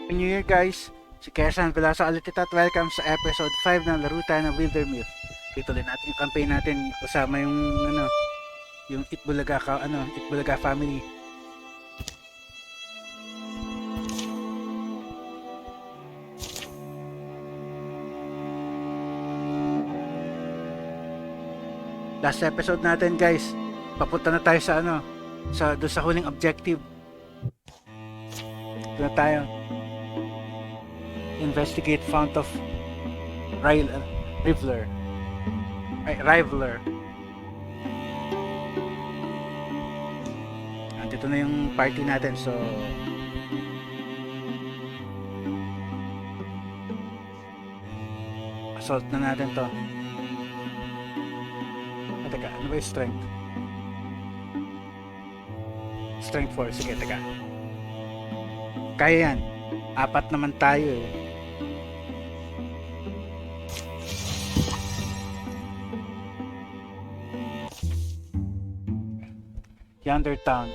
New Year guys! Si Kesan Velasco ulit ito at welcome sa episode 5 ng laro tayo ng Wildermyth. Ituloy natin yung campaign natin kasama yung yung Itbulaga family. Last episode natin guys, papunta na tayo sa doon sa huling objective. Ito na tayo. Investigate fount of Rivaler. Andito na yung party natin, so assault na natin to. Teka, ano ba yung strength? Strength 4, sige, teka. Kaya yan. 4 naman tayo eh. Yonder town.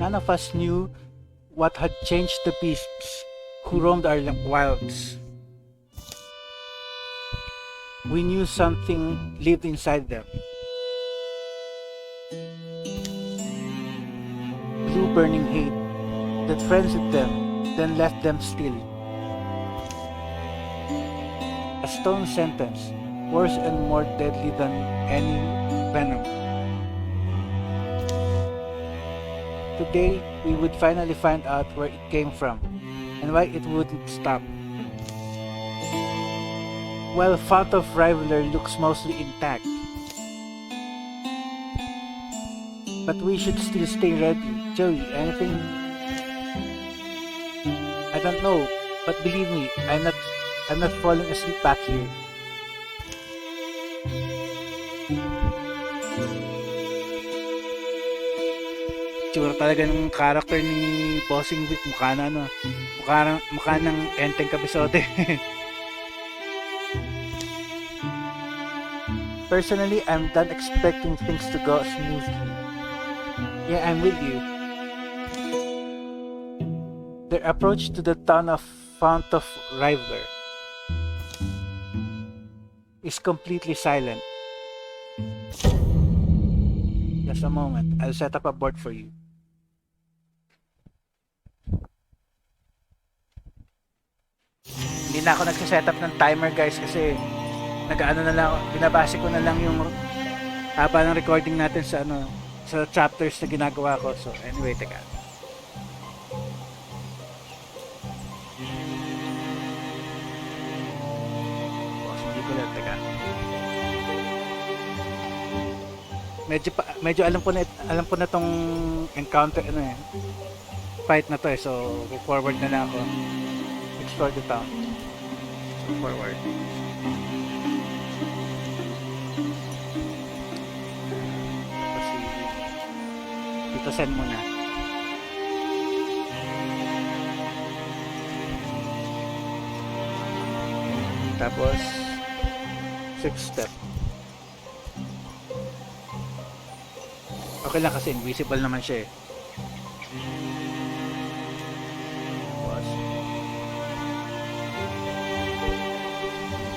None of us knew what had changed the beasts who roamed our wilds. We knew something lived inside them. Blue burning hate that frenzied them, then left them still. A stone sentence, worse and more deadly than any venom. Today, we would finally find out where it came from, and why it wouldn't stop. While Fount of Rivaler looks mostly intact, but we should still stay ready. Joey, anything? I don't know, but believe me, I'm not falling asleep back here. Tsura talaga ng character ni Bossing Vic, mukha ng Enteng Kapisote. Personally, I'm done expecting things to go smoothly. Yeah, I'm with you. Their approach to the town of Fount of Rivaler is completely silent. Just a moment, I'll set up a board for you. Hindi na ako nagsiset up ng timer guys kasi binabase ko na lang yung haba ng recording natin sa sa chapters na ginagawa ko. So anyway, teka. Hindi ko lang, teka. Medyo alam ko na tong encounter fight na to eh. So forward na lang ako. Explore the town. So forward. Ito send muna. Tapos 6 step. Okay lang kasi invisible naman siya eh. Tapos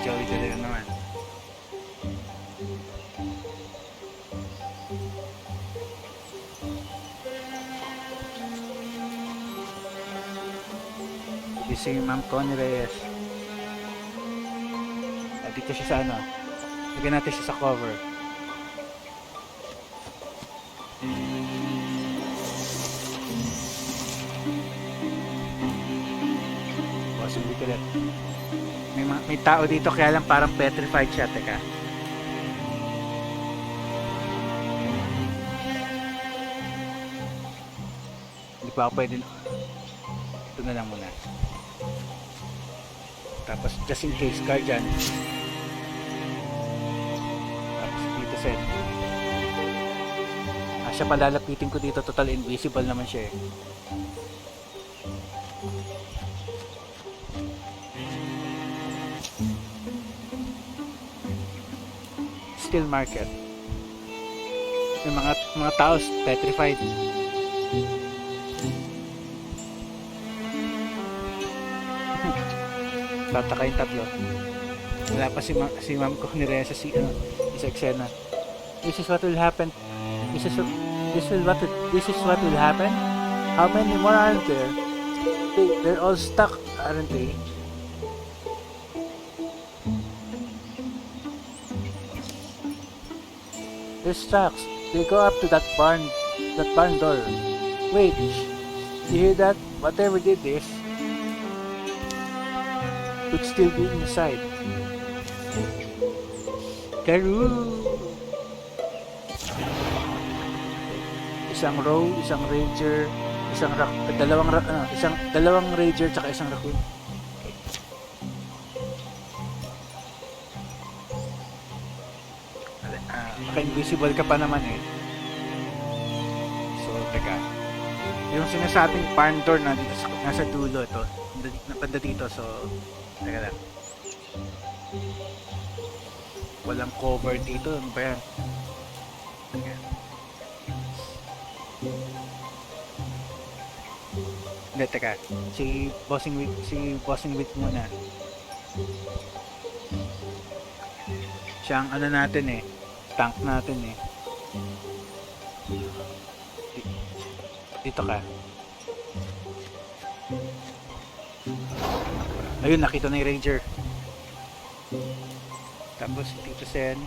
Joey dito naman. Si Ma'am Connie Reyes. Dito siya sa lagyan natin siya sa cover. Possibly ulit. May tao dito kaya lang parang petrified siya. Teka. Hindi pa ako pwede. Ito na lang muna. Tapos just in case guardian. Tapos dito set. Siya palalapitin ko dito, total invisible naman siya eh. Still market. Yung mga tao petrified. tataka yung tatlo. Wala pa si ma'am ko ni Reza sa eksena. This is what will happen. This is what will happen. How many more are there? They're all stuck, aren't they? They're stuck. They go up to that barn door. Wait, you hear that? Whatever did this could still be inside. Karoo! Isang row, isang ranger, dalawang ranger tsaka isang raccoon. Invisible ka pa naman eh. So, teka. Yung sinasabing barn door na dito nasa dulo ito. Napanda dito. So, teka lang. Walang cover dito. Ano ba yan? Teka. Hindi, teka. Si Bossing Wit muna. Siyang ano natin eh. Tank natin eh. Dito ka. Ayun, nakita na yung ranger. Tapos dito Sen.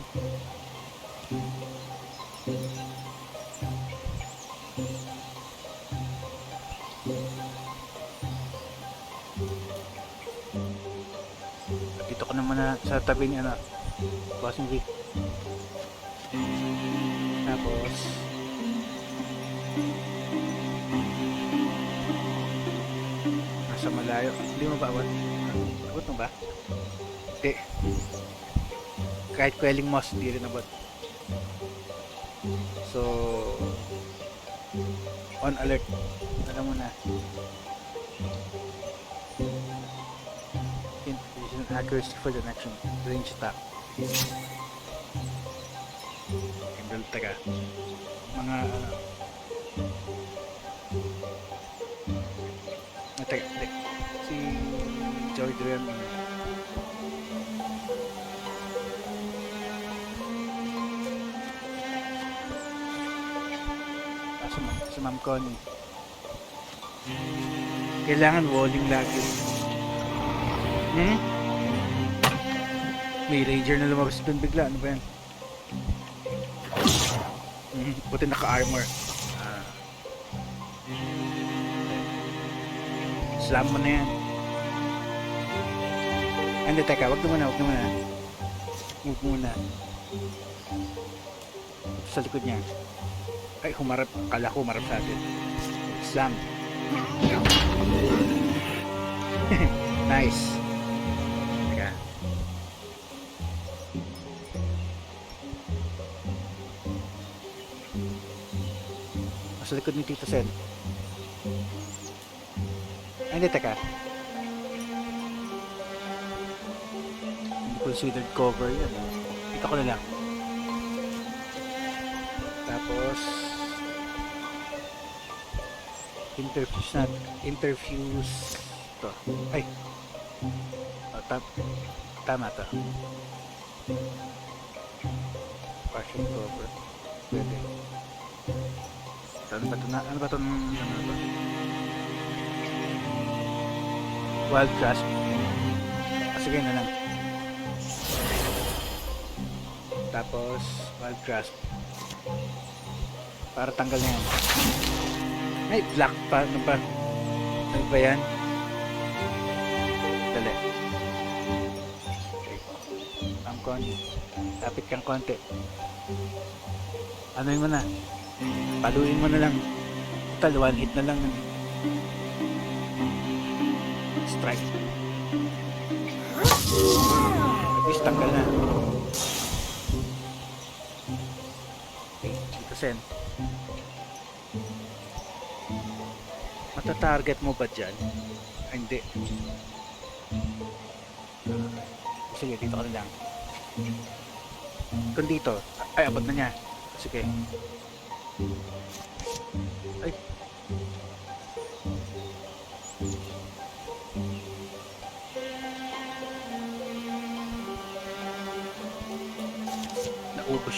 Dito ka naman na sa tabi ni ano, Bossing Vic. Tapos nasa malayo. Hindi mo ba abot? Abot mo ba? Hindi. Kahit quelling moss, hindi rin abot. So on alert. Alam mo na. Vision accuracy for the next range attack. Taga mga teka, si Joy Dream si Ma'am Connie kailangan walling lagi. May ranger na lumabas doon bigla. Ano ba yan? Buti naka-armor. Slam mo na yan. Hindi, teka, wag na muna. Move muna. Sa likod niya. Ay, humarap. Kala ko humarap sa atin. Slam. Nice. Teka. Sa likod ni Tito Sen. Ay, hindi, teka. Hindi considered cover yan. Dito ko na lang. Tapos interfuse to. Ay. Tama to. Partial cover. Pwede. Ano ba ito? Wild grasp. Sige na lang. Tapos wild grasp. Para tanggal na yan. Ay, black pa. Ano ba yan? Dali. Okay. Lapit kang konti. Ano yun mo na? Paluin mo na lang. Total, one hit na lang. Strike. At least tanggal na. Okay, dito Sen. Mata-target mo ba dyan? Ay, hindi. Sige, dito ka na lang. Kung dito, ay, abot na niya. Sige. Ay.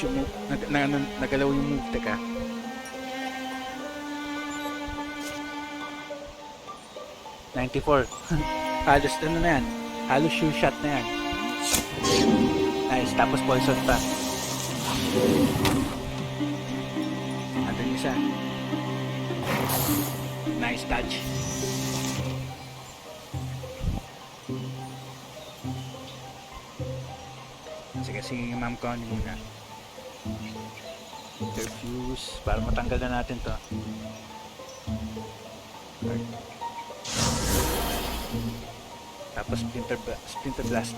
nag-push yung move, nagalaw yung move, teka. $94. Halos ano na yan, halos sure shot na yan. Nice, tapos poison pa. Andun isa. Nice touch. Sige, ma'am ko ano muna. Interfuse para matanggal na natin to. Tapos splinter blast.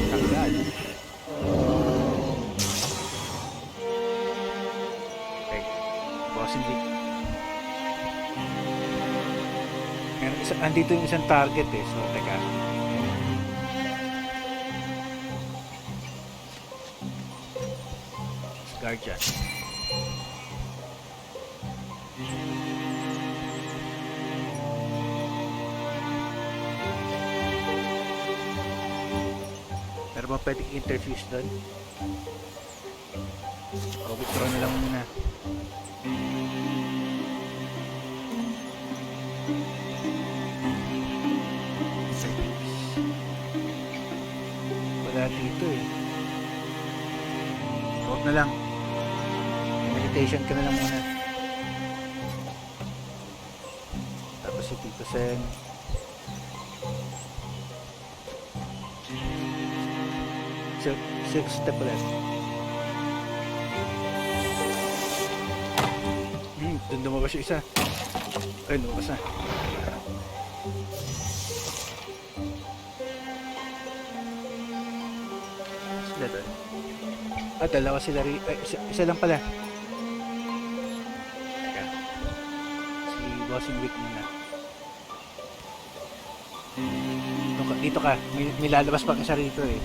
Tanggal. Okay, bossing week. Andito yung isang target eh, so teka. Guardian. Pero ba pwedeng interfuse doon? O withdraw na lang muna. Dito eh. Huwag na lang. Meditation ka na lang muna. Tapos si Tito Sen. Six step ulit. Doon lumabas yung isa. Ay, lumabas na. Dalawa sila rin. Isa lang pala. Teka. Si Bossing Week muna. Dito ka. May lalabas pang isa rito eh.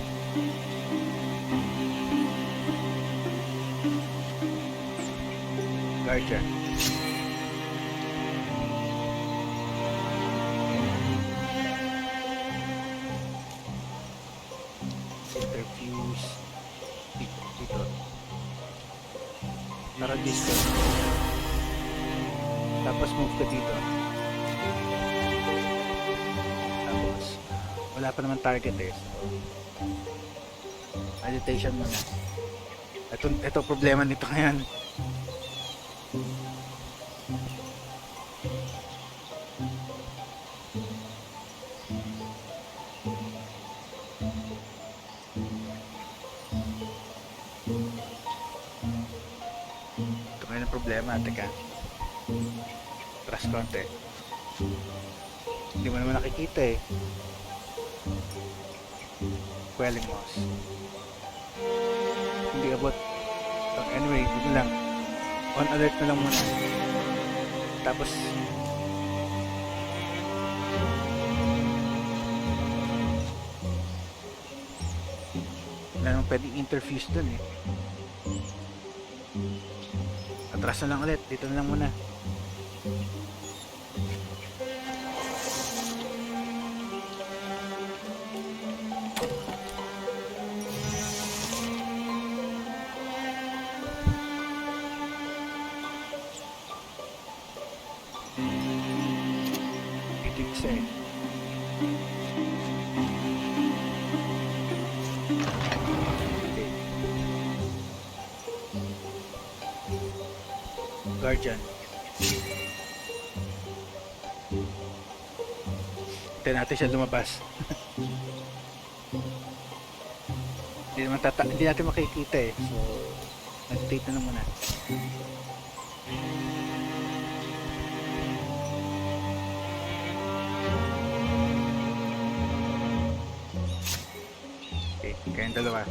Guardian. Interfuse. Dito. Para Diskarteng. Tapos move ka dito. Tapos wala pa naman target eh. So, meditation muna. Ito problema nito ngayon. Problema, teka. Trust konti. Hindi mo naman nakikita eh. Quelling moss. Hindi abot. Anyway, dito lang. On alert na lang muna. Tapos wala naman pwedeng interfuse dun eh. Atras na lang ulit. Dito na lang muna. Dito isa eh. Guardian. Hintayin natin siya lumabas. Hindi natin makikita eh. So, meditate na lang muna. Okay, kayong dalawa.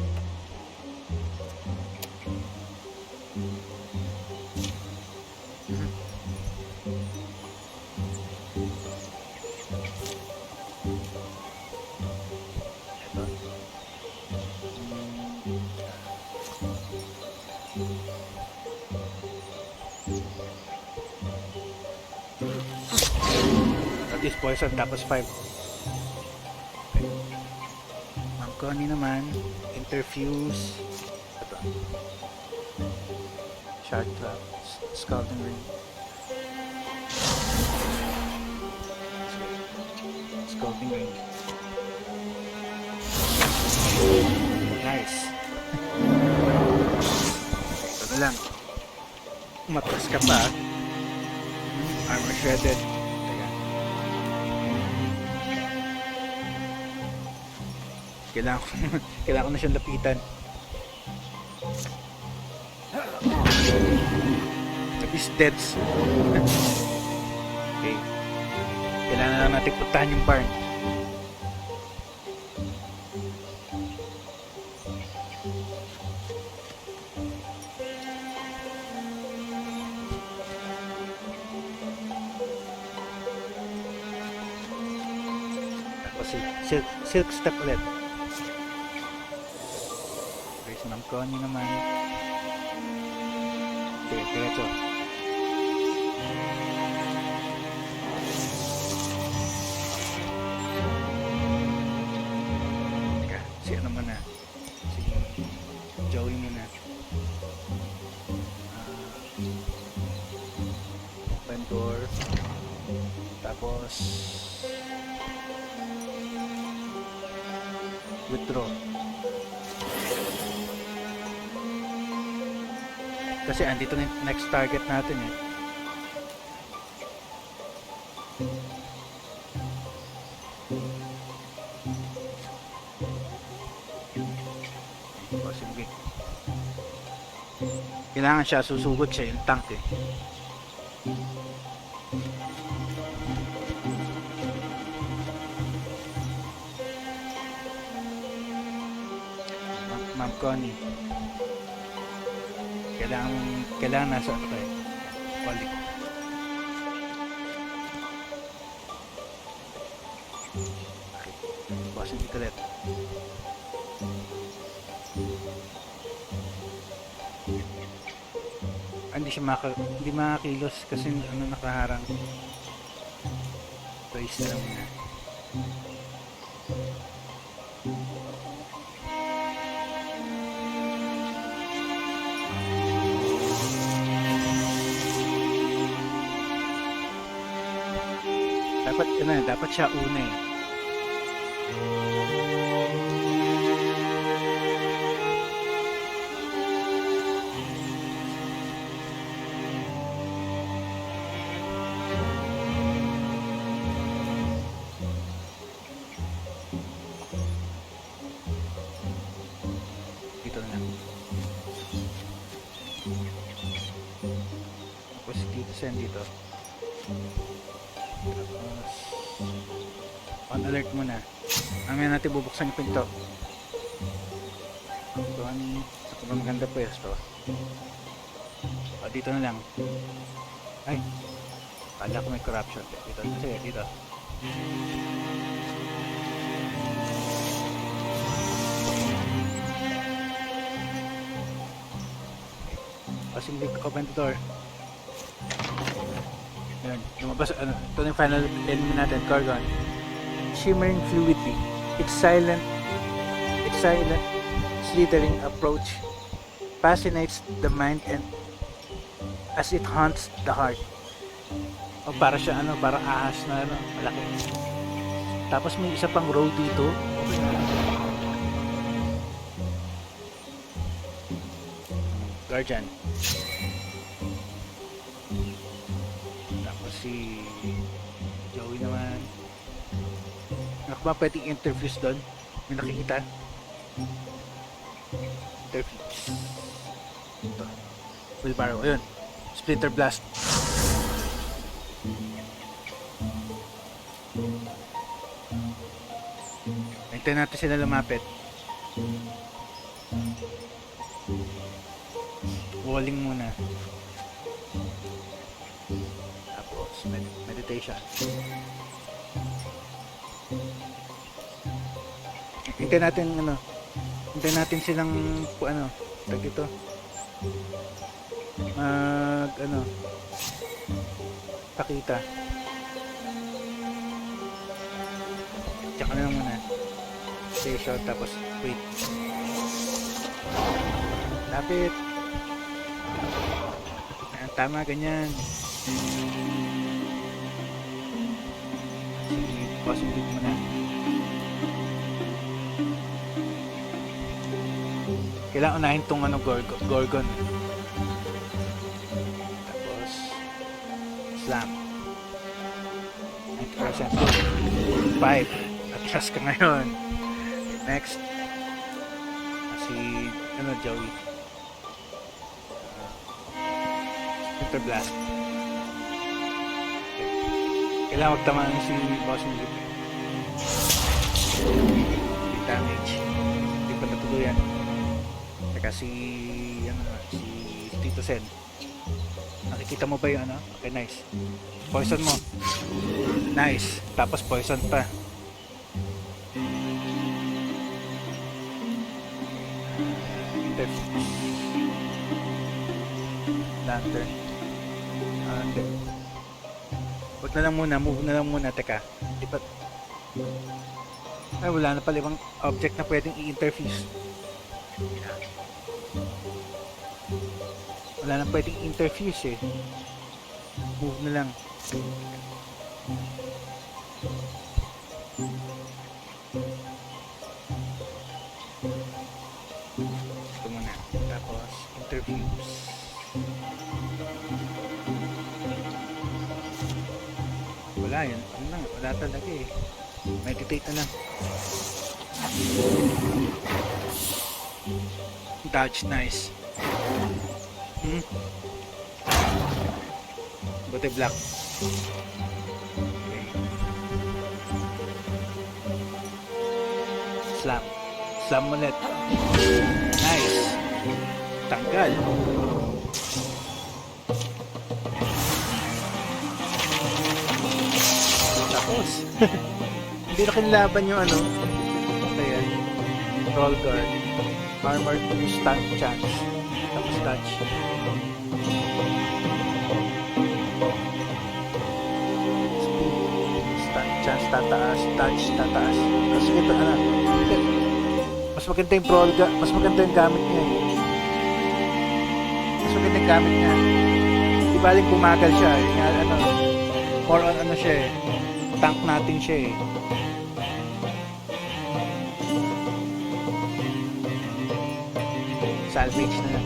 This poison tapos 5. Okay. Connie naman, interfuse. Ito. Shark trap, scalding ring. Scalding ring. Nice. Ito na lang. Matras ka pa. Armor shredded. Teka. Kailangan ko na siyang lapitan. Is deads. Okay. Kailangan na lang natin puntahan yung barn. Tapos silk step ulit. Okay, si Ma'am Connie naman. Okay, diretso. Si ano muna, si Joey muna. Open door. Tapos withdraw. Kasi andito na yung next target natin eh. Sige. Kailangan siya, susugod siya yung tank eh. Ma'am Connie. Kailangan nasa ano tayo. Balik. Okay. Bawasan dito ulit. Hindi makakilos kasi ano nakaharang. Brace lang na. Dapat siya una eh. Dito na. Tapos dito siya dito. Tapos on alert muna. Mamaya natin bubuksan yung pinto. Doon sa maganda pwesto. Dito na lang. Ay, kala ko may corruption. Dito. Sige, dito. Passing big, open the door. Yan, lumabas, ito yung final enemy natin, Gorgon. Shimmering fluidity. Its silent, slithering approach fascinates the mind and as it haunts the heart. O para siya para ahas na malaki. Tapos may isa pang row dito. Guardian. Tapos si Joey naman. Ako ba pwedeng interfuse doon? May nakikita? Interfuse. Ito. Wheelbarrow. Ayun. Splitter blast. Hintayin natin sila lumapit. Walling muna. Tapos meditation. Hintayin natin silang tag ito. Pakita. Tsaka na lang muna. station, tapos wait. Lapit. Ayan, tama, ganyan. Possibly mo na. Kailangan unahin tong ano, Gorgon. Tapos slam. 90%. 5. Atras ka ngayon. Next. Si ano, Joey. Splinter Blast. Okay. Kailangan magtamaan si Boss Lip. Damage. Hindi pa natuluyan. Teka, si Tito Sen. Nakikita mo ba yung ano? Okay, nice. Poison mo. Nice. Tapos poison pa. Lantern. Wag na lang muna. Move na lang muna. Teka. Lipat. Ay, wala na pala ibang object na pwedeng i-interfuse. Wala na pwedeng interfuse eh. Move na lang. Ito muna. Tapos interfuse. Wala yun. Ano lang. Wala talaga eh. Meditate na lang. Dodge, nice. Buti black. Okay. Slam. Slam ulit. Nice. Tanggal. Tapos. Hindi na kinlaban yung ano. Kaya. Roll guard. Armor to stun chance. Tapos touch. Stun chance tataas. Touch tataas. Tapos ito ano. Mas maganda yung brawl. Mas maganda yung gamit niya eh. Mas maganda yung gamit niya. Di baling bumagal siya eh. Ano, more on ano siya eh. Tank natin siya eh. Salvage na lang.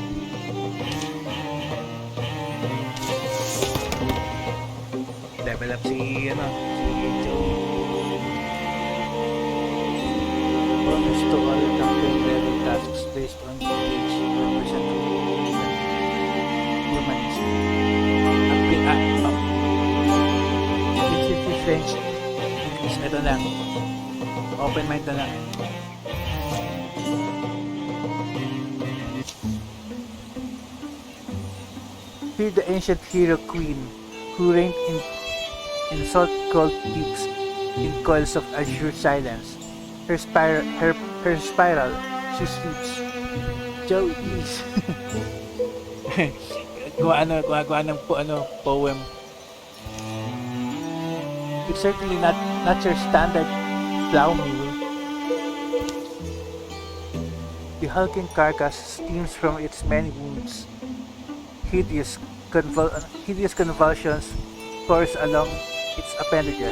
Level up si ano, si Joey. Bonus to all campaign level tasks based on age representing humans. Upgrade up. Intensity range increase. Ito lang. Open mind na lang. Hear the ancient hero queen who reigned in salt-cold deeps in coils of azure silence. Her spiral, she sleeps. Joey, please. Gawa ng poem. It's certainly not your standard plow mule. The hulking carcass steams from its many wounds. Hideous convulsions course along its appendages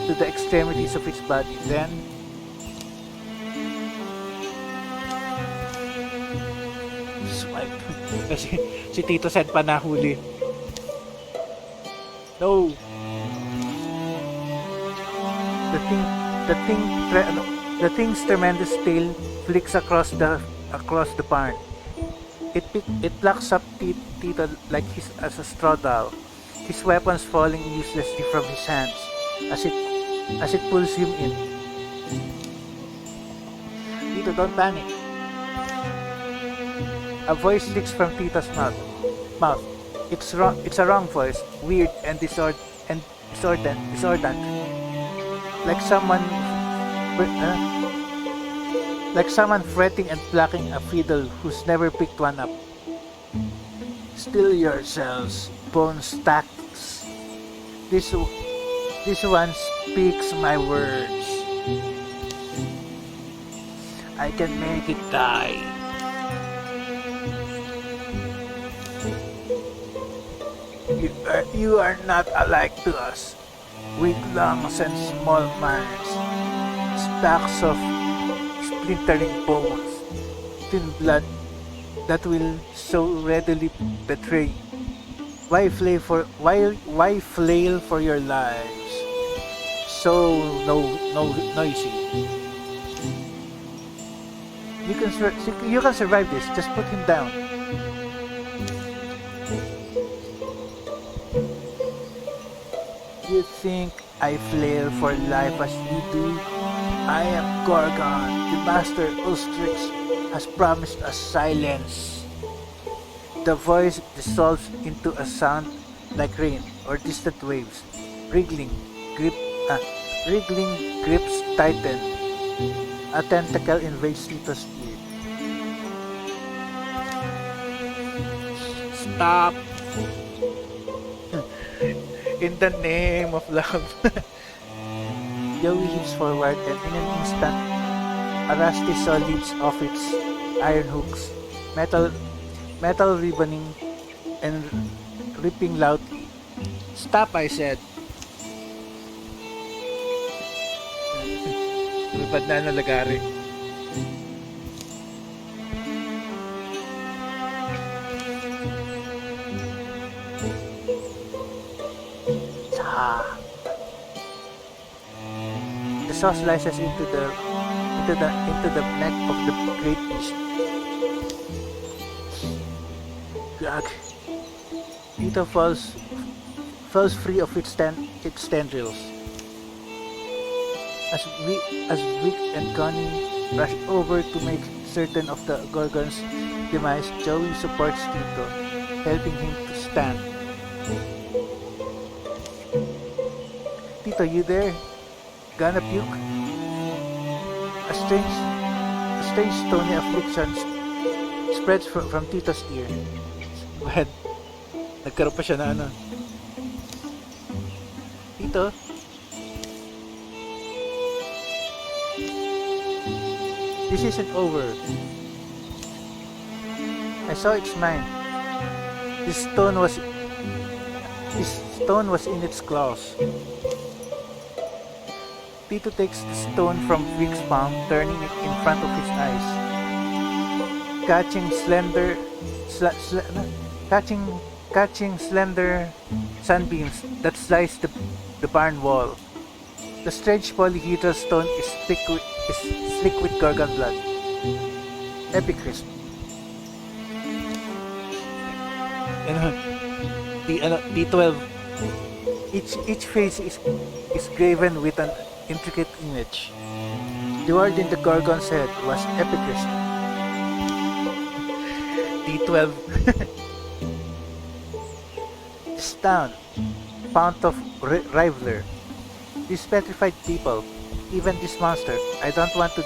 to the extremities of its body. Then, swipe. Kasi si Tito Sen pa nahuli. No. The thing's tremendous tail flicks across the barn. It plucks up Tito like as a straw doll, his weapons falling uselessly from his hands as it pulls him in. Tito, don't panic. A voice leaks from Tito's mouth. It's a wrong voice, weird and disordant, like someone fretting and plucking a fiddle who's never picked one up. Still yourselves, bone stacks. This one speaks my words. I can make it die. You are not alike to us. Weak lungs and small minds. Stacks of splintering bones. Thin blood that will so readily betray. Why flail for your lives? So noisy. You can survive this. Just put him down. You think I flail for life as you do? I am Gorgon. The Master Ulstrix has promised us silence. The voice dissolves into a sound like rain or distant waves. Wriggling grips tighten. A tentacle invades Tito's ear. Stop! In the name of love. Joey leaps forward and in an instant, a rusty saw leaps off its iron hooks, metal ribboning and ripping loudly. Stop, I said. Lumipad na ang lagari. The saw slices into the neck of the great beast. Gag. Tito falls free of its tendrils. As Vic and Connie rush over to make certain of the Gorgon's demise, Joey supports Tito, helping him to stand. Tito, you there? Gonna puke? A strange stony affliction spreads from Tito's ear. But nagkaroon pa siya na ano. Tito? This isn't over. I saw its mind. This stone was in its claws. Tito takes the stone from Vic's palm, turning it in front of his eyes. Catching slender sunbeams that slice the barn wall. The strange polyhedral stone is slick with Gorgon blood. Epicrisp. D12. Each face is graven with an intricate image. The word in the Gorgon's head was Epicrisp. D12. This town, fount of rivaler. These petrified people, even this monster. I don't want to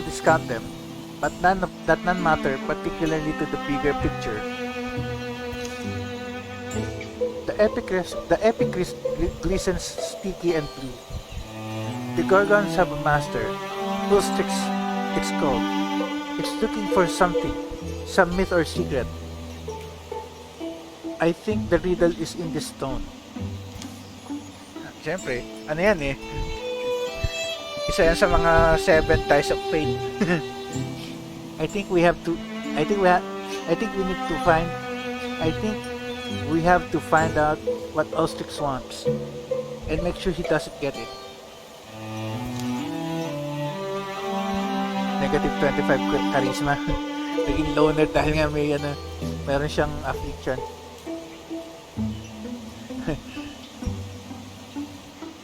discount them, but none matter, particularly to the bigger picture. The epicrisp glistens sticky and blue. The Gorgons have a master. Ulstrix, it's called. It's looking for something, some myth or secret. I think the riddle is in this stone. Siyempre, ano yan eh? Isa yan sa mga 7 ties of fate. I think we have to find out what Ulstrix wants and make sure he doesn't get it. Negative 25 charisma. Naging loner dahil nga meron siyang affliction.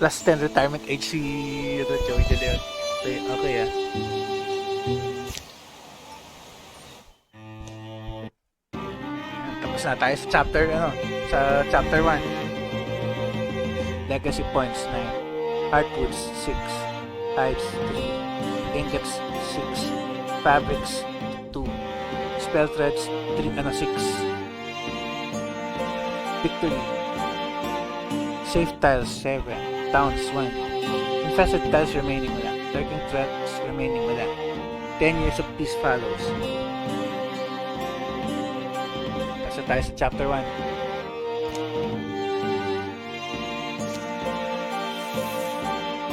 Plus 10 retirement age si Joey De Leon. Okay ah. Tapos na tayo sa chapter 1. Legacy points 9. Hardwoods 6. Hides 3. Ingots 6. Fabrics 2. Spell threads 6. Victory. Safe tiles 7. Towns 1. Infested tiles remaining wala. lurking threats remaining, wala. 10 years of peace follows. Nasa tayo sa chapter 1.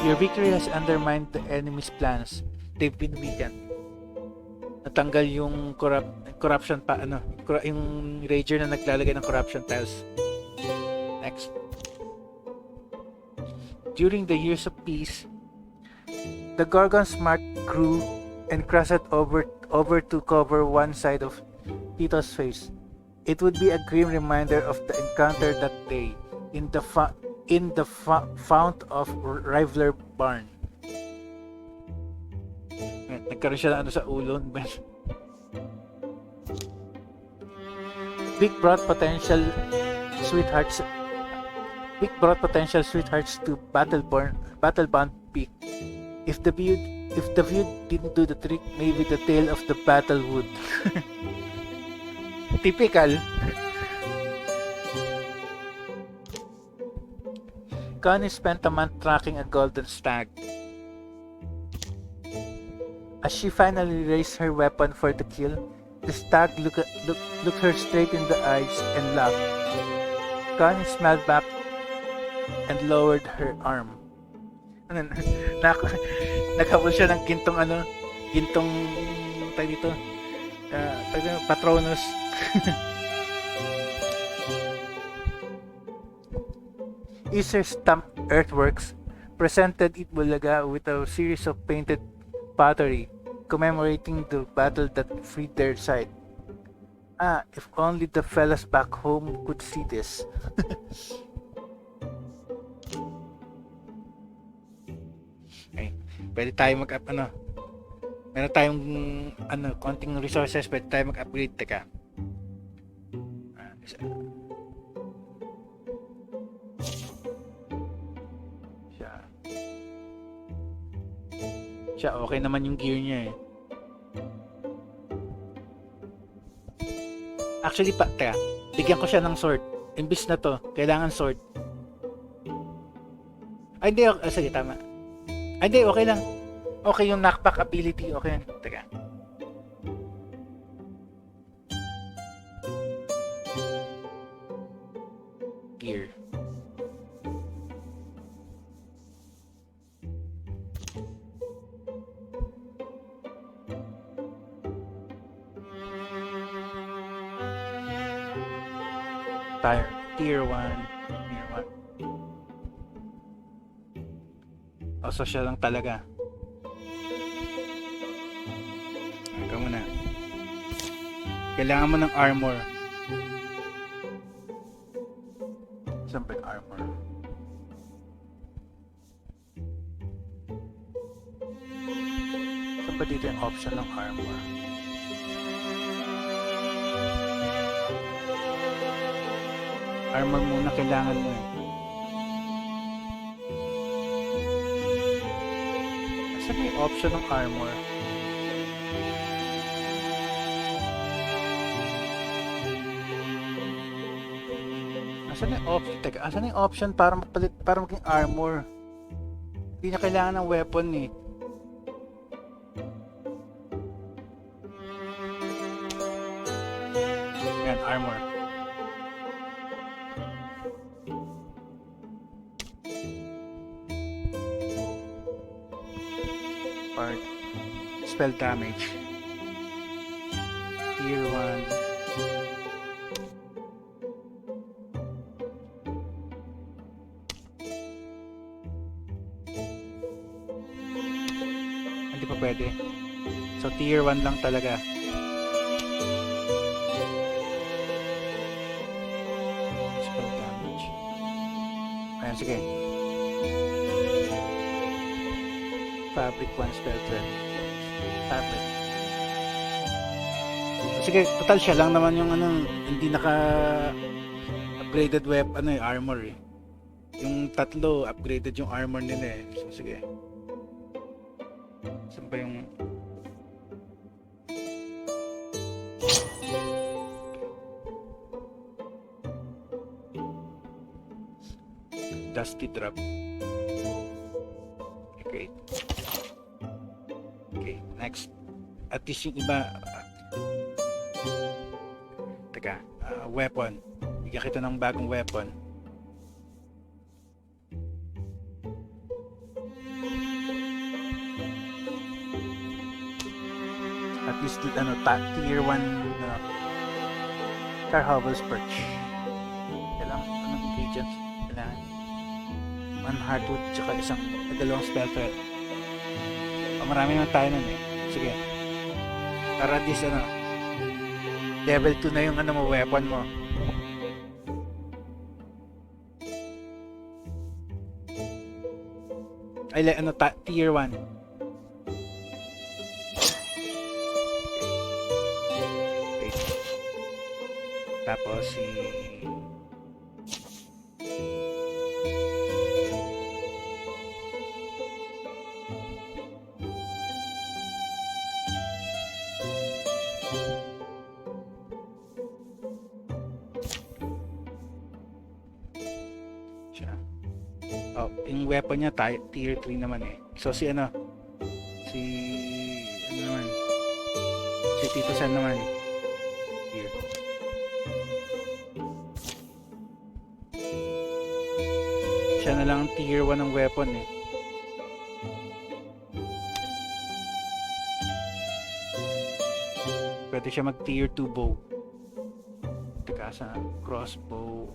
Your victory has undermined the enemy's plans. They've been weakened. Natanggal yung corruption pa, yung rager na naglalagay ng corruption tiles. Next. During the years of peace, the Gorgon's mark grew and crossed over to cover one side of Tito's face. It would be a grim reminder of the encounter that day in the fount of Rivaler Barn. Nagkaroon siya na sa ulo. Vic brought potential sweethearts to Battlebound Peak. If the view didn't do the trick, maybe the tale of the battle would. Typical. Connie spent a month tracking a golden stag. As she finally raised her weapon for the kill, the stag looked her straight in the eyes and laughed. Connie smiled back and lowered her arm. Naghabol siya ng gintong Patronus. Easter Stamp Earthworks presented Itbulaga with a series of painted pottery commemorating the battle that freed their side. If only the fellas back home could see this. Okay, pwede tayo meron tayong konting resources, pwede tayo mag-upgrade. Teka. Siya, okay naman yung gear niya eh. Actually, teka, bigyan ko siya ng sword. Imbis na to, kailangan sword. Ay, hindi, sige, tama. Ay, hindi, okay lang. Okay yung knockback ability, okay. Teka. Gear. Tier 1. So siya lang talaga. Ikaw muna. Kailangan mo ng armor. Saan ba yung armor? Saan ba dito yung option ng armor? Armor muna kailangan mo eh. Saan yung option ng armor? Asan yung option? Teka, asan yung option para magpalit, para maging armor? Hindi niya kailangan ng weapon eh. Yan, armor. Spell damage. Tier 1. Hindi pa pwede. So tier 1 lang talaga. Spell damage. Ayan, sige. Fabric 1 spell threat. Fabric. Sige, total siya lang naman yung hindi naka upgraded weapon, armor eh. Yung tatlo, upgraded yung armor nila eh. So, sige. Saan ba yung Dusty Drop. Okay. least yung iba, teka, weapon. Bigyan kita ng bagong weapon. At least ano, tier 1 Car Hovels Perch. Kailangan anong ingredients? Kailangan 1 hardwood tsaka isang dalawang spell thread. Marami naman tayo nun eh. Sige. Para at least ano, level 2 na yung ano mo, weapon mo. Ay, ano, tier 1. Okay. Tapos si yung weapon niya tier 3 naman eh. So si ano naman, si Tito San naman here. Siya na lang tier 1 ng weapon eh. Pwede siya mag tier 2 bow. Teka, sa crossbow.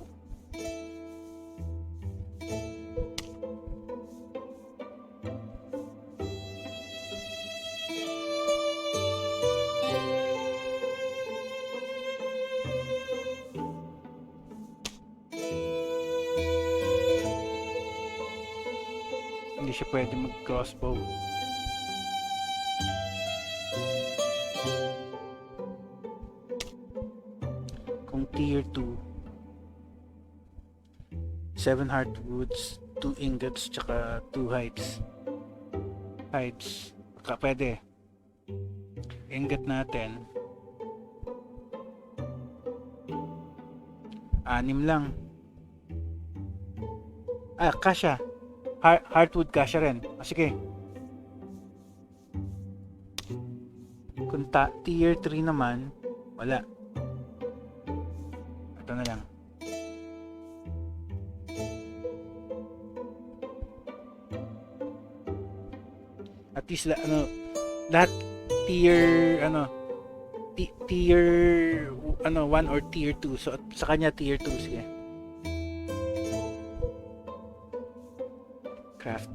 Hindi siya pwede mag crossbow. Kung tier 2, 7 hardwoods, 2 ingots, tsaka 2 hides. Pwede. Ingot natin 6 lang. Kasha. Hardwood kasha rin. Sige. Kung tier 3 naman, wala. Ito na lang. At least lahat tier 1 or tier 2. So sa kanya tier 2 sige. Craft.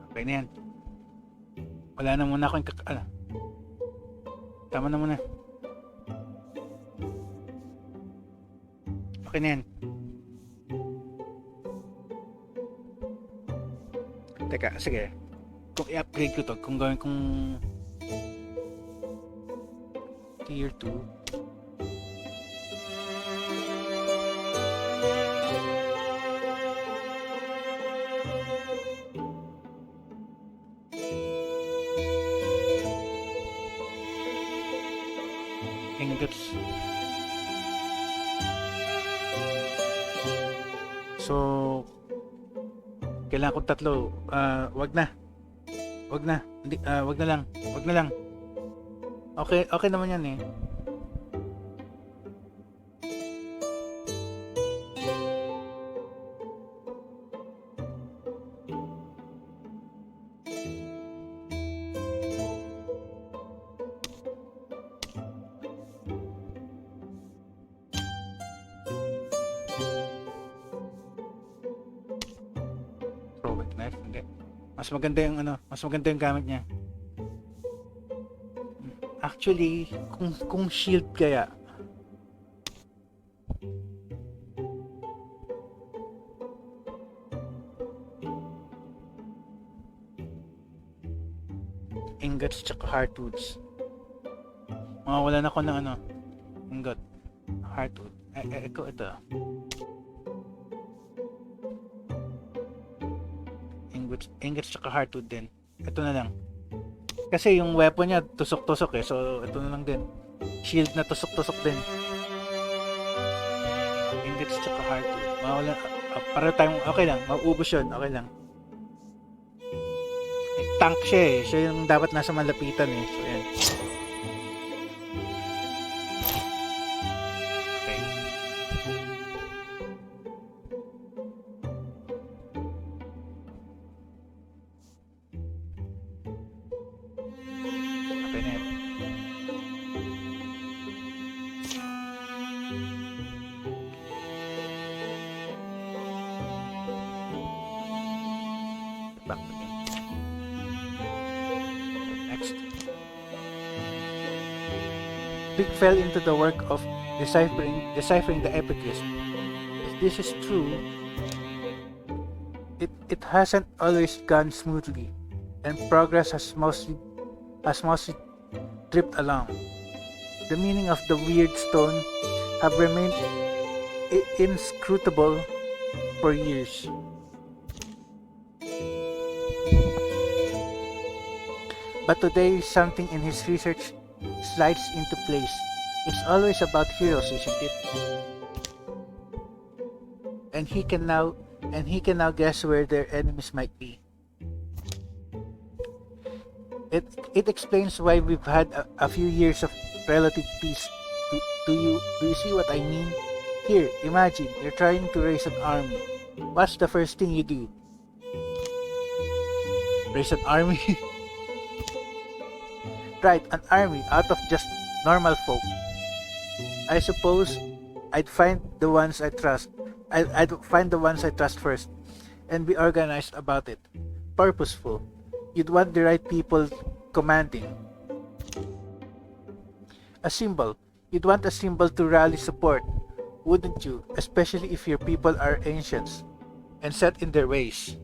Okay na yan. Wala na muna akong tama na muna. Okay na yan. Teka, sige. Kung i-upgrade ko to, kung gawin kong tier 2, ingots. So kailangan ko 3. Wag na. Hindi, wag na lang. Okay naman yan eh. Hindi. Mas maganda yung gamit niya. Actually, kung shield kaya. Ingots tsaka hardwoods. Wala na ako ng ingot. Hardwood. Ito. ingots tsaka heartwood din. Ito na lang. Kasi yung weapon niya, tusok-tusok eh. So, ito na lang din. Shield na tusok-tusok din. Ingots tsaka heartwood. Mawala, para tayong, okay lang. Mauubos yun, okay lang. Tank siya eh. Siya yung dapat nasa malapitan eh. So, yan. Big fell into the work of deciphering the epiclist. If this is true, it hasn't always gone smoothly, and progress has mostly tripped along. The meaning of the weird stone have remained inscrutable for years. But today, something in his research slides into place. It's always about heroes, isn't it? And he can now guess where their enemies might be. It explains why we've had a few years of relative peace. Do you see what I mean? Here, imagine you're trying to raise an army. What's the first thing you do? Raise an army? Right, an army out of just normal folk. I suppose I'd find the ones I trust. I'd find the ones I trust first, and be organized about it. Purposeful. You'd want the right people commanding. A symbol. You'd want a symbol to rally support, wouldn't you? Especially if your people are ancients and set in their ways.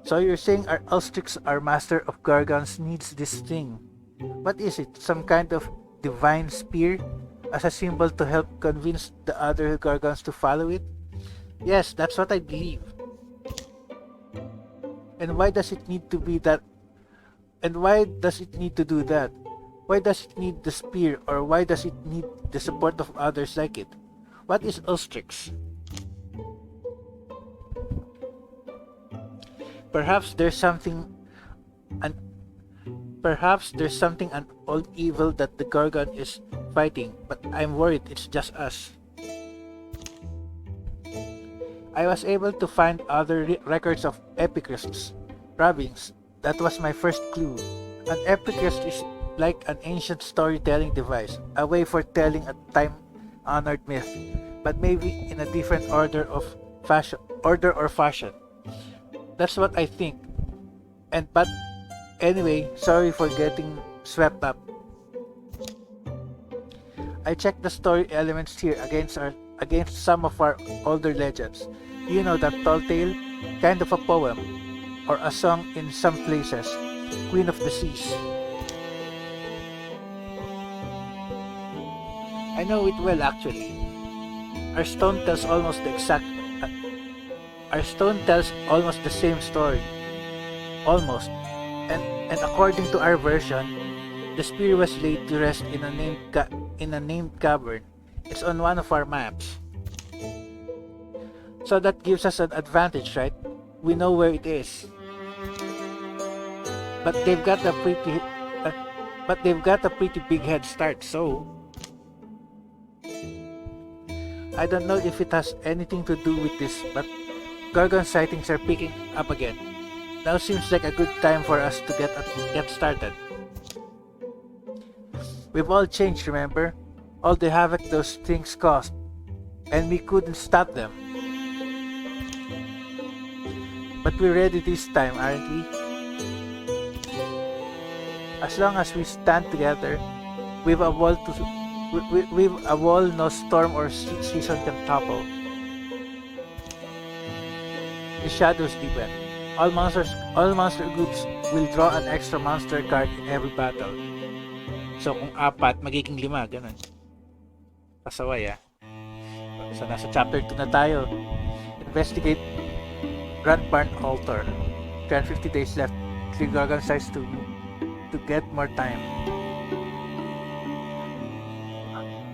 So you're saying our Ulstrix, our master of Gargons, needs this thing. What is it? Some kind of divine spear as a symbol to help convince the other Gargons to follow it? Yes, that's what I believe. And why does it need to be that? And why does it need to do that? Why does it need the spear, or why does it need the support of others like it? What is Ulstrix? Perhaps there's something an old evil that the Gargon is fighting, but I'm worried it's just us. I was able to find other records of epicrysts, ravings. That was my first clue. An epicryst is like an ancient storytelling device, a way for telling a time-honored myth, but maybe in a different order or fashion. That's what I think. But anyway, sorry for getting swept up. I checked the story elements here against some of our older legends. You know that tall tale, kind of a poem, or a song in some places, Queen of the Seas. I know it well actually. Our stone tells almost the same story. Almost. And according to our version, the spear was laid to rest in a named cavern. It's on one of our maps. So that gives us an advantage, right? We know where it is. But they've got a pretty big head start, so I don't know if it has anything to do with this, but Gargon sightings are picking up again. Now seems like a good time for us to get started. We've all changed, remember? All the havoc those things caused, and we couldn't stop them. But we're ready this time, aren't we? As long as we stand together, we've a wall no storm or season can topple. The shadows deepen. All monster groups will draw an extra monster card in every battle. So kung 4, magiging 5, ganun. Pasaway So nasa chapter 2 na tayo. Investigate Grand Barn Altar. 350 days left. Click Gargan size to get more time.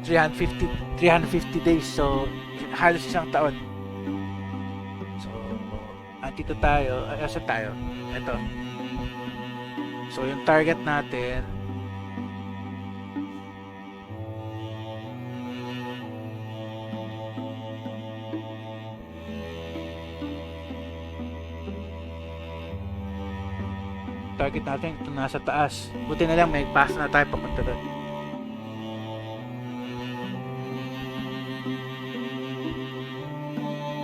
350 days, so halos isang taon. So andito tayo. Asa tayo? Ito. So yung target natin, ito nasa taas. Buti na lang may pass na tayo papunta doon.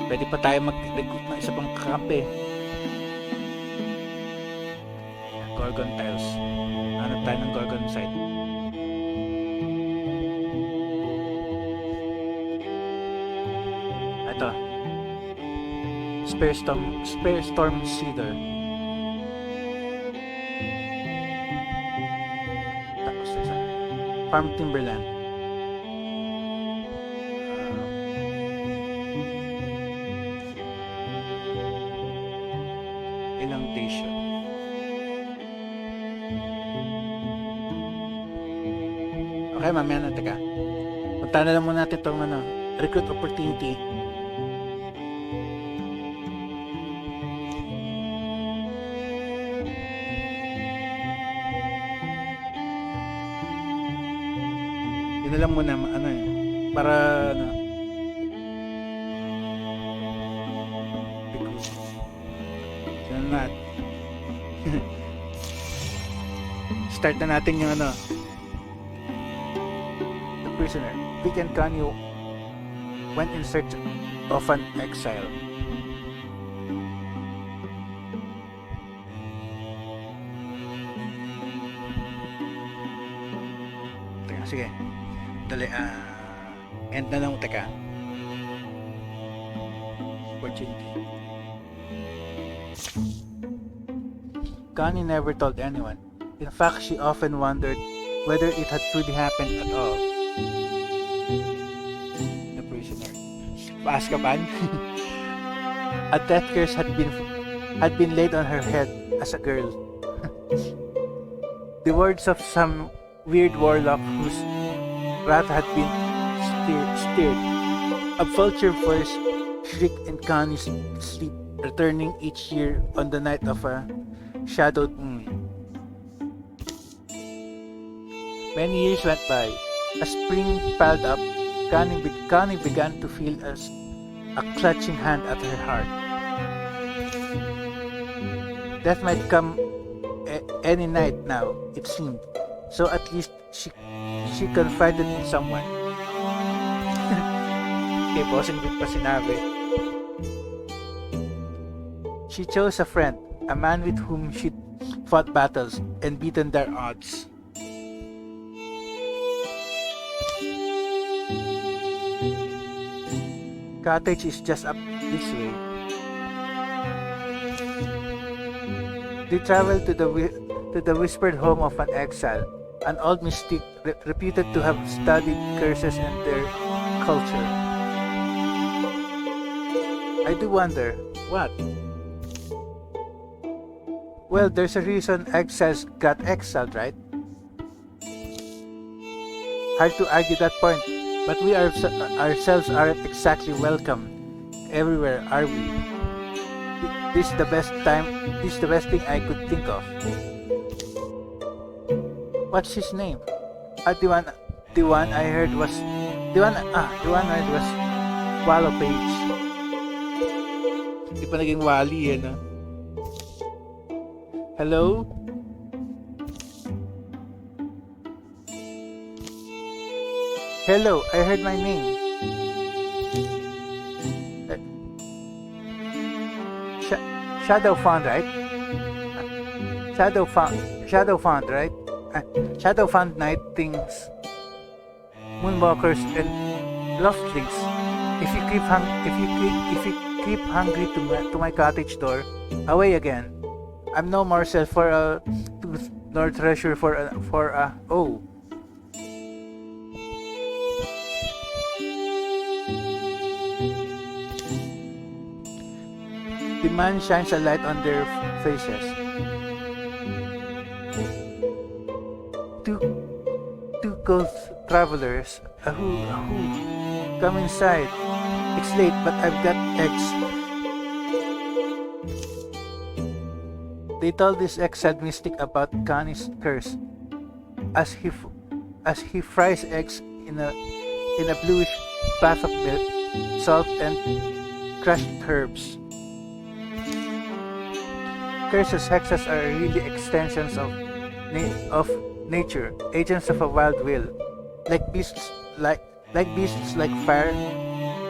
Pwede pa tayo mag-recruit ng isa pang kakampi. Gorgon tiles. Hanap tayo ng Gorgon site. Ito. Spare Storm Cedar. Farm Timberland. Inundation. Okay, mamaya na, teka. Punta na lang muna natin itong recruit opportunity. Yun na lang muna, para start na natin yung The prisoner. Vic and Connie went in search of an exile. Teka, sige. Dali, end na lang, teka. Opportunity. Connie never told anyone. In fact, she often wondered whether it had truly happened at all. The prisoner. Azkaban. A death curse had been laid on her head as a girl. The words of some weird warlock whose wrath had been stirred. A vulture voice shrieked in Connie's sleep, returning each year on the night of a shadowed moon. Many years went by. As spring piled up, Connie began to feel a clutching hand at her heart. Death might come any night now, it seemed. So at least she confided in someone. Okay, bossing bit pa sinabi. She chose a friend, a man with whom she'd fought battles and beaten their odds. Cottage is just up this way. They traveled to the whispered home of an exile, an old mystic reputed to have studied curses and their culture. I do wonder, what? Well, there's a reason exiles got exiled, right? Hard to argue that point, but we ourselves aren't exactly welcome everywhere, are we? This is the best thing I could think of. What's his name? The one I heard was Wallow Page. Hindi pa naging Wally, no? Hello? Hello, I heard my name. Shadowfund, right? Shadowfund, right? Shadowfund night things, moonwalkers and loftlings. If you keep hungry to my cottage door, away again. I'm no morsel for a tooth nor treasure for a oh. The man shines a light on their faces. Two cold travelers. Ahoo, ahoo. Come inside. It's late, but I've got eggs. They told this ex-sad mystic about Connie's curse as he fries eggs in a bluish bath of milk, salt, and crushed herbs. Curses, hexes are really extensions of nature, agents of a wild will, like beasts like fire,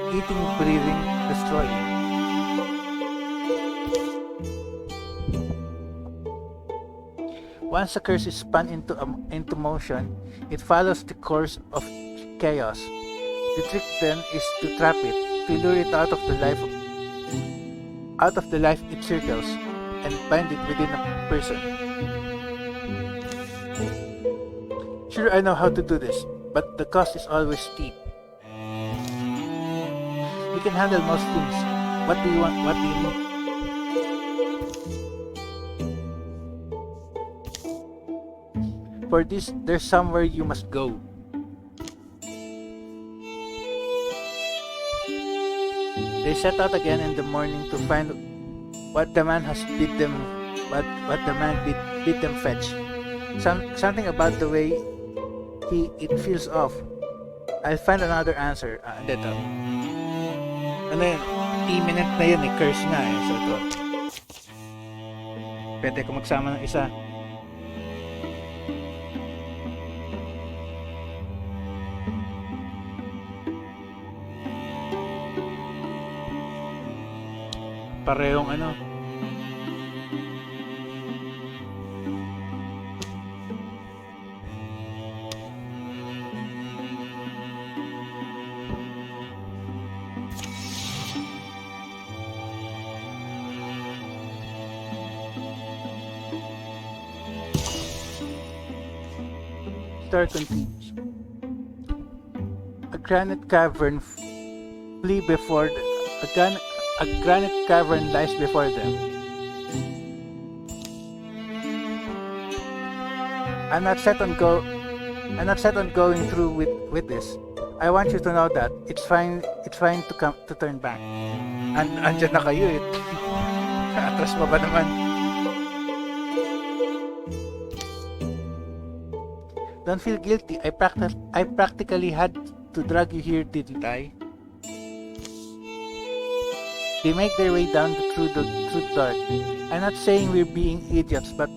eating, breathing, destroying. Once a curse is spun into motion, it follows the course of chaos. The trick then is to trap it, to lure it out of the life it circles, and bind it within a person. Sure, I know how to do this, but the cost is always steep. We can handle most things. What do you want? What do you need? For this, there's somewhere you must go. They set out again in the morning to find what the man has bid them, what the man bid them fetch. Something about the way it feels off. I'll find another answer. Dito. Ano yun? Imminent na yun eh. Curse na eh. So ito. Pwede ko magsama ng isa. Parehong ano. Story continues. A granite cavern flee before a granite cavern lies before them. I'm not set on going through with this. I want you to know that it's fine to turn back. Andyan na kayo eh. Atras pa ba naman? Don't feel guilty. I practically had to drag you here, didn't I? They make their way down through the dark. I'm not saying we're being idiots, but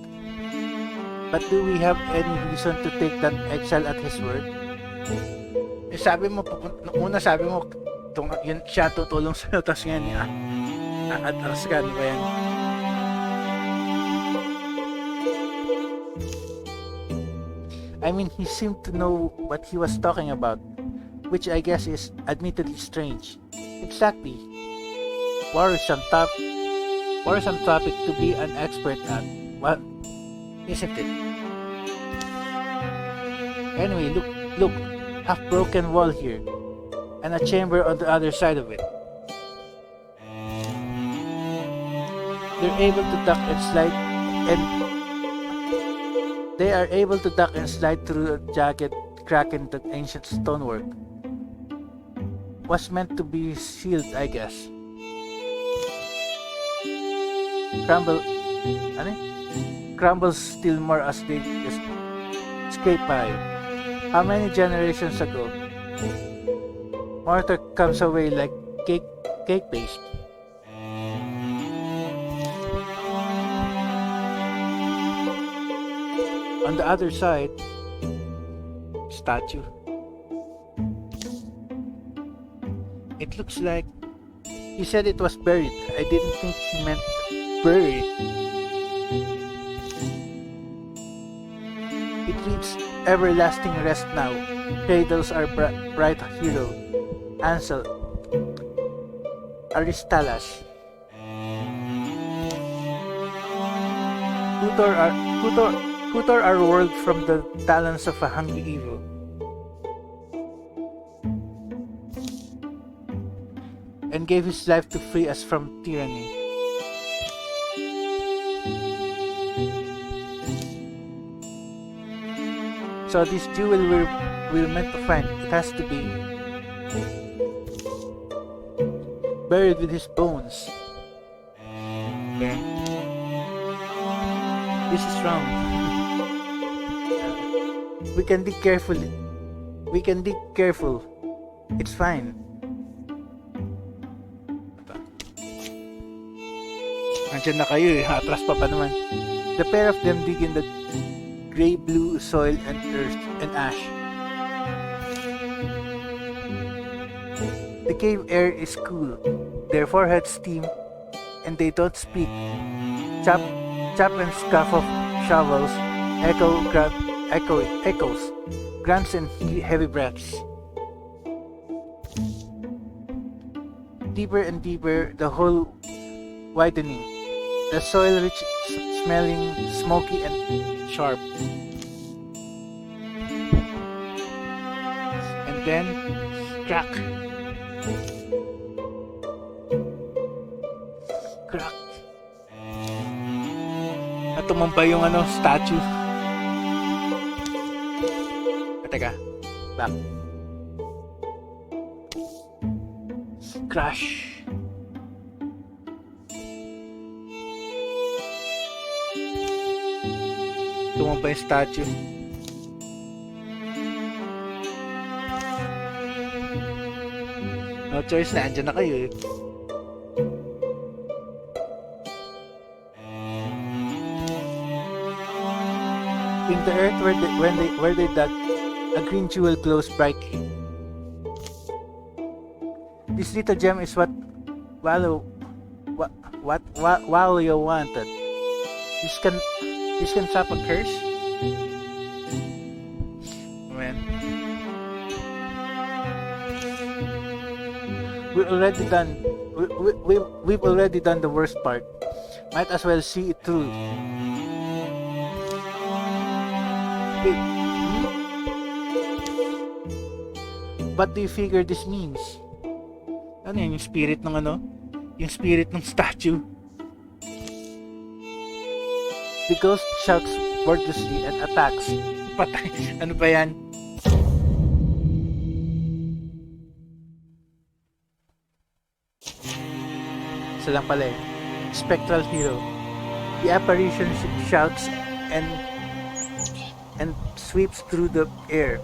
do we have any reason to take that exile at his word? Eh sabi mo, una sabi mo, yun siya tutulong sa'yo, tapos ngayon niya, atras ka, ano ba yan? I mean, he seemed to know what he was talking about, which I guess is admittedly strange. Exactly. Worrisome topic to be an expert at. Well, isn't it? Anyway, look, half-broken wall here, and a chamber on the other side of it. They're able to duck and slide, they are able to duck and slide through a jagged crack in the ancient stonework. Was meant to be sealed, I guess. Crumbles still more as they escape by. How many generations ago? Mortar comes away like cake paste. On the other side, statue. It looks like he said it was buried. I didn't think he meant buried. It reads everlasting rest now. Cradles are bright hero. Ansel. Aristalas. Tutor our world from the talons of a hungry evil. And gave his life to free us from tyranny. So this jewel we're meant to find, it has to be buried with his bones. Okay. This is wrong. We can dig carefully. We can dig careful. It's fine. Nandiyan na kayo eh. Atras pa naman. The pair of them dig in the gray-blue soil and earth and ash. The cave air is cool. Their foreheads steam and they don't speak. Chap and scuff of shovels echoes, grunts and heavy breaths. Deeper and deeper, the hole widening. The soil rich, smelling smoky and sharp. And then, crack. Crack. At tumambay yung statue. Teka, back. Crash. Tumambay yung statue. No choice na, andyan na kayo eh. In the earth where they dug, a green jewel glows brightly. This little gem is what Wallow wanted. This can stop a curse. Man, we've already done the worst part. Might as well see it through. Wait, what do you figure this means? Ano yan? Yung spirit ng yung spirit ng statue. The ghost shouts wordlessly and attacks. Patay. Ano ba yan? Isa lang pala eh. Spectral hero. The apparition shouts and sweeps through the air,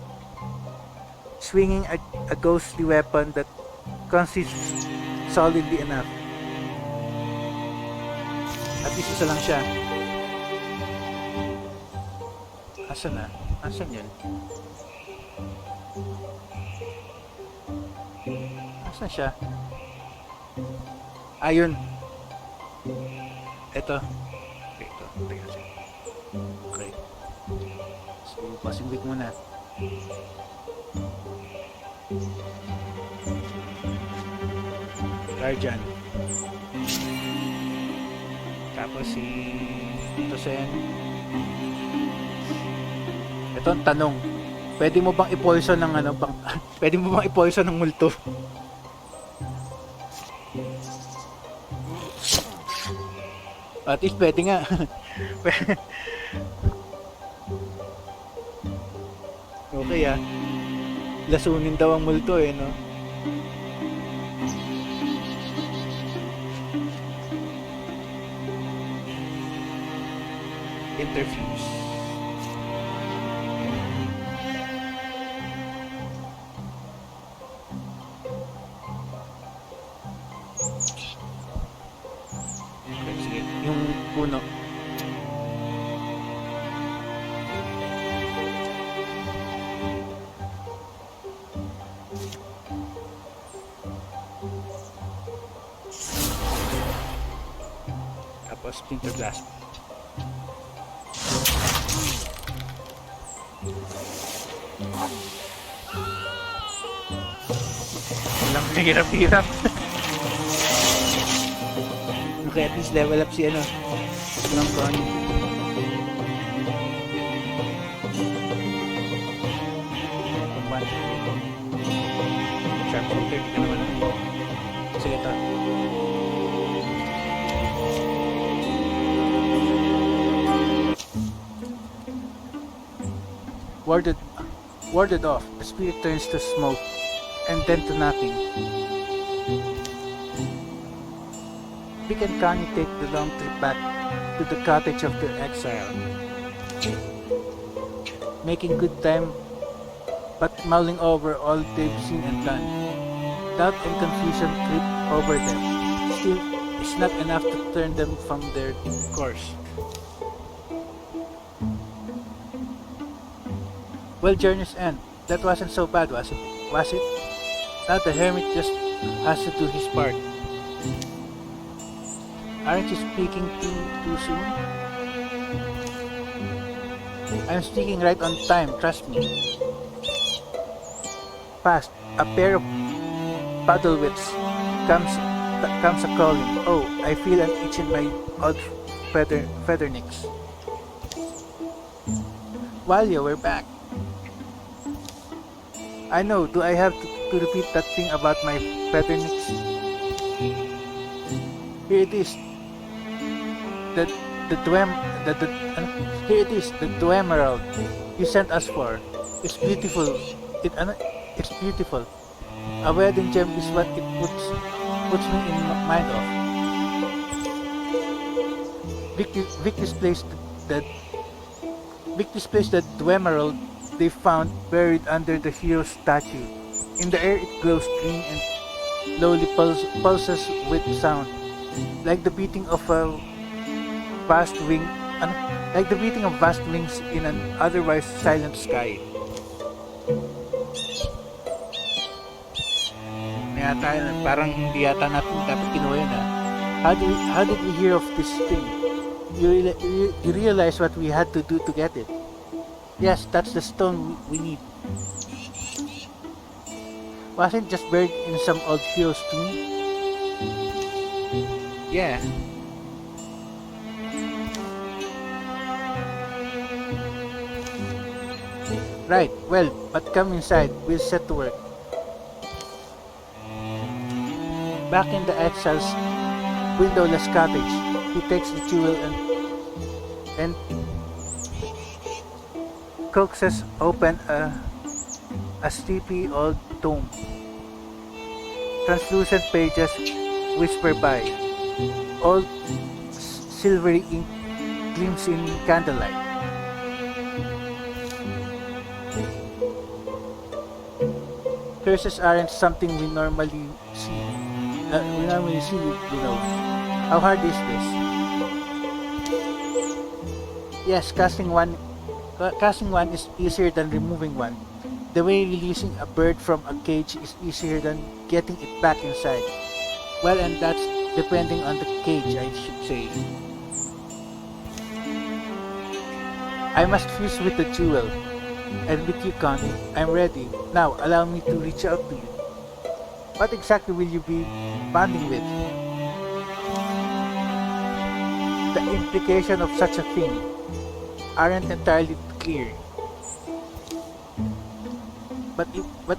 swinging a ghostly weapon that consists solidly enough. At least isa lang siya. Asan na? Asan yun? Asan siya? Ayun. Ito. Okay, ito. Okay. So, pasingwit muna. Guardian. Tapos si Tosen. Ito ang tanong. Pwede mo bang i-poison ng pwede mo bang i-poison ng multo? At least pwede nga. Okay ah. Lasunin daw ang multo eh, no? Interfuse. Okay, sige. Yung puno. Tapos splinter glass. Walang hirap-hirap. Okay, at least level up si Walang con. Sharp shooter, kita naman. Sige ito. Warded, warded off, the spirit turns to smoke, and then to nothing. Vic and Connie take the long trip back to the cottage of their exile, making good time but mulling over all they've seen and done. Doubt and confusion creep over them. Still, it's not enough to turn them from their course. Well, journey's end. That wasn't so bad, was it? Was it? Now the hermit just has to do his part. Aren't you speaking too soon? I'm speaking right on time, trust me. Fast, a pair of paddlewhits comes a calling. Oh, I feel an itch in my old feathernicks. Walio, we're back. I know, do I have to repeat that thing about my feathernicks? Here it is. Here it is, the emerald you sent us for. It's beautiful. It's beautiful. A wedding gem is what it puts me in mind of. Vic displays the emerald they found buried under the hero's statue. In the air it glows green and slowly pulses with sound, like the beating of vast wings in an otherwise silent sky. Parang hindi yata natin dapat kinuha yun, ha? How did we hear of this thing? You realize what we had to do to get it? Yes, that's the stone we need. Wasn't it just buried in some old hero's tomb? Yeah. Right, well, but come inside, we'll set to work. Back in the exile's windowless cottage, he takes the jewel and coaxes open a sleepy old tome. Translucent pages whisper by. Old silvery ink gleams in candlelight. Curses aren't something we normally see. You know. How hard is this? Yes, casting one is easier than removing one. The way releasing a bird from a cage is easier than getting it back inside. Well, and that's depending on the cage, I should say. I must fuse with the jewel. And with you, Connie, I'm ready. Now, allow me to reach out to you. What exactly will you be bonding with? The implication of such a thing aren't entirely clear. But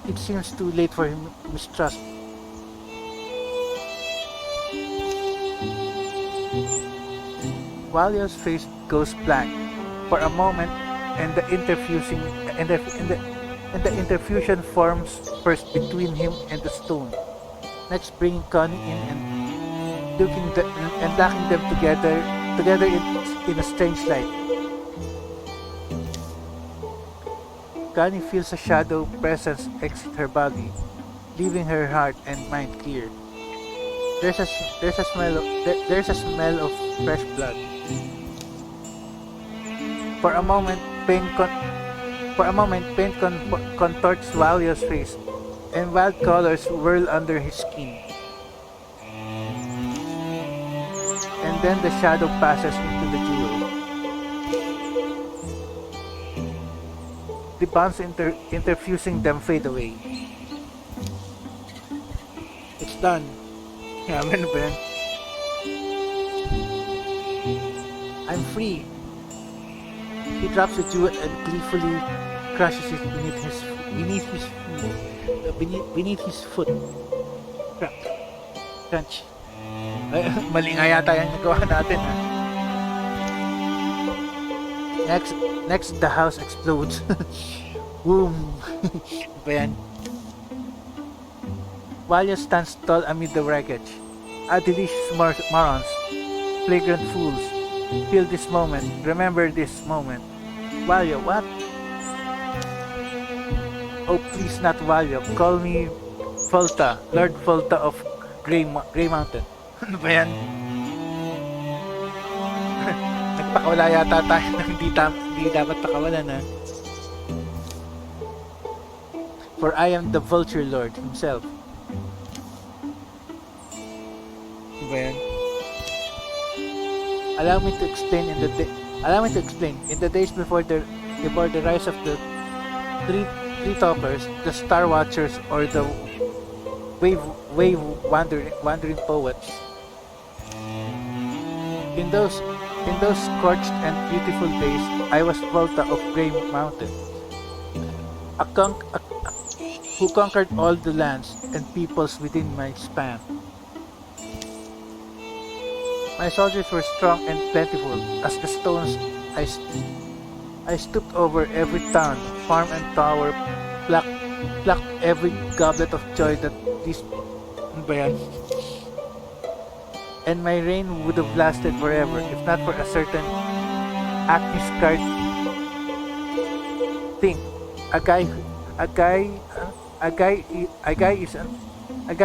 it seems too late for mistrust. Walio's face goes blank for a moment, and the interfusion forms first between him and the stone, next bringing Connie in and locking them together in a strange light. Connie feels a shadow presence exit her body, leaving her heart and mind clear. There's a smell of fresh blood. For a moment, pain contorts Walio's face, and wild colors whirl under his skin. And then the shadow passes into the jewel. The bonds interfusing them fade away. It's done. Yaman ba yan? I'm free. He drops the jewel and gleefully crushes it beneath his foot. Crunch. Mali nga yata yung nagawa natin, ha? Next the house explodes. Boom! Ano ba yan? Valio stands tall amid the wreckage. Delicious morons, flagrant fools. Feel this moment. Remember this moment. Valio, what? Oh, please not Valio. Call me Volta, Lord Volta of Grey Mountain. Ano ba yan? Nagpakawala yata tayo na hindi dapat pakawalan, ha? For I am the Vulture Lord himself. Ano ba yan? Allow me to explain. In the days before the rise of the three talkers, the Star Watchers, or the wave wandering poets. In those scorched and beautiful days, I was Volta of Grey Mountain, who conquered all the lands and peoples within my span. My soldiers were strong and plentiful as the stones I stooped over every town, farm and tower, plucked every goblet of joy that this and my reign would have lasted forever if not for a certain acne-scarred thing. A guy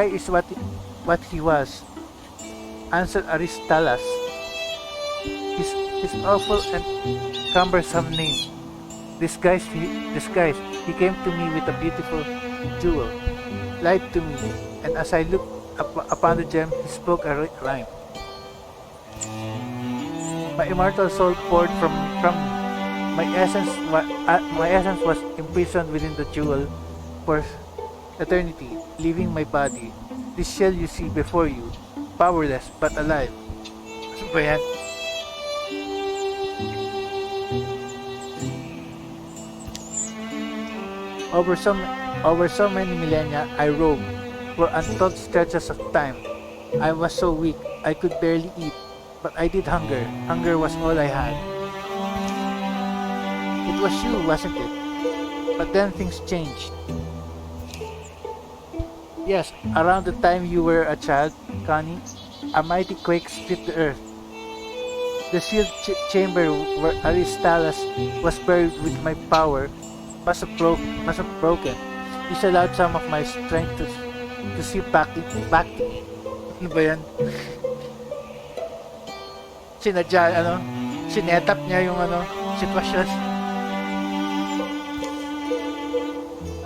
is what he was. Answered Aristalas. His awful and cumbersome name. Disguised, he came to me with a beautiful jewel, lied to me, and as I looked upon the gem, he spoke a rhyme. My immortal soul poured from me. My essence was imprisoned within the jewel for eternity, leaving my body. This shell you see before you, powerless but alive. Ano ba yan? Over so many millennia, I roamed for untold stretches of time. I was so weak, I could barely eat, but I did hunger. Hunger was all I had. It was you, wasn't it? But then things changed. Yes, around the time you were a child, Connie, a mighty quake split the earth. The sealed chamber where Aristalas was buried with my power must have broken. This allowed some of my strength to seep back to me. Ano ba yan? Sinetap niya yung sitwasyon.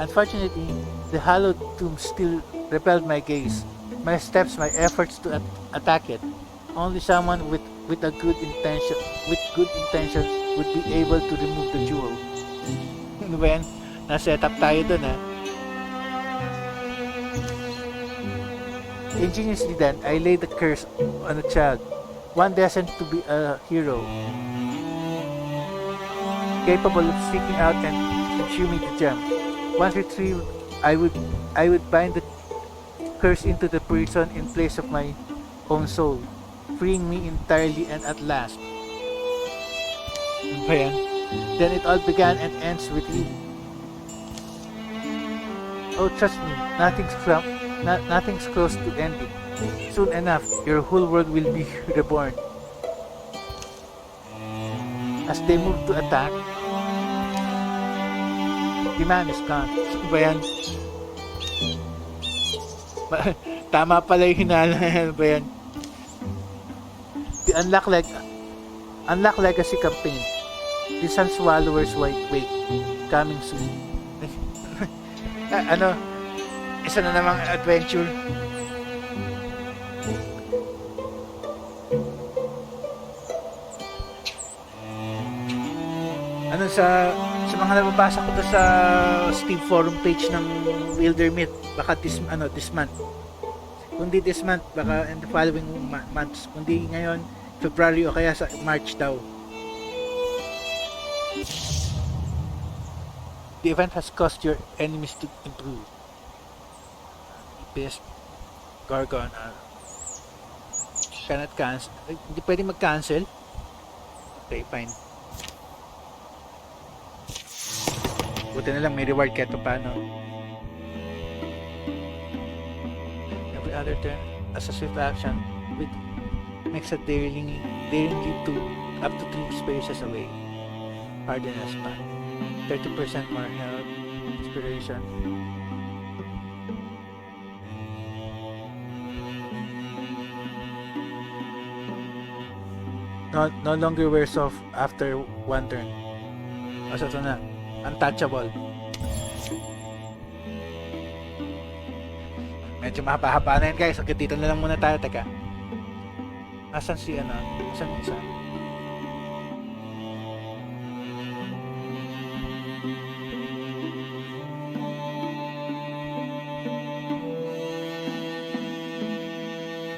Unfortunately, the hallowed tomb still repelled my gaze, my steps, my efforts to attack it. Only someone with good intentions would be able to remove the jewel. Ano ba yan? Na-set up tayo dun, ha? Ingeniously then, I laid the curse on a child, one destined to be a hero, capable of seeking out and consuming the gem. Once retrieved, I would bind the curse into the prison in place of my own soul, freeing me entirely and at last. Ano ba yan? Then it all began and ends with you. Oh, trust me, nothing's close to ending. Soon enough, your whole world will be reborn. As they move to attack, the man is gone. Ano ba yan? Tama pala yung hinala. Ano ba yan? The Unlock Legacy Campaign. The Sun Swallower's White Wake. Coming soon. Isa na namang adventure. Sa mga nababasa ko to sa Steam forum page ng Wildermyth, baka this month. Kundi this month, baka in the following months. Kundi ngayon, February o kaya sa March daw. The event has caused your enemies to improve. Best Gargon. Cannot cancel. Hindi pwede mag-cancel. Okay, fine. Buti na lang may reward kahit paano. Every other turn, as a swift action, with makes a daring leap to up to 3 spaces away. Harden as path. 30% more health, inspiration. No longer wears off after 1 turn. Asa ito na? Untouchable. Medyo mahaba-haba na yan guys. Hanggang dito na lang muna tayo. Teka. Asan si ano? Asan yung isa?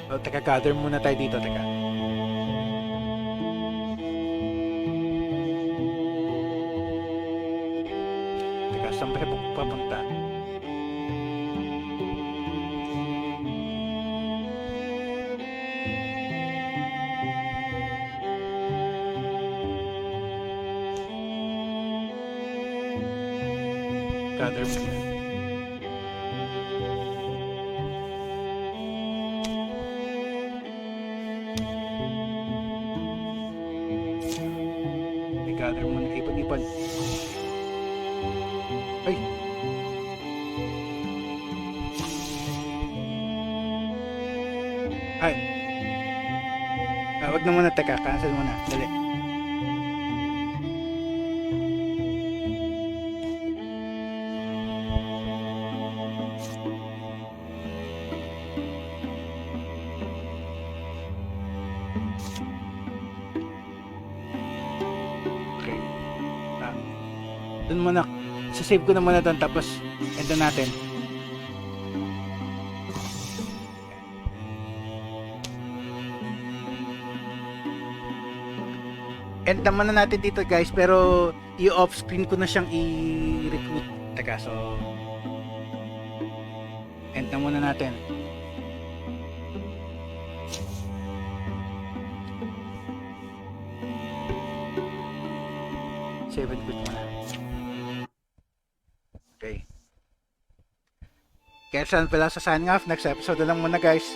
O, teka. Gather muna tayo dito. Teka. Saan ba kayo papunta? Gather mo. I-gather mo na ipon-ipon. Ay! Ay! Wag na muna, teka. Cancel muna. Dali. Okay. Doon muna. Sasave ko na muna doon tapos end na natin. End naman na natin dito guys, pero i-off screen ko na siyang i-recruit. Teka, so end na muna natin. Save and quit muna. Okay. Kaya saan pala sa signing off. Next episode na lang muna guys.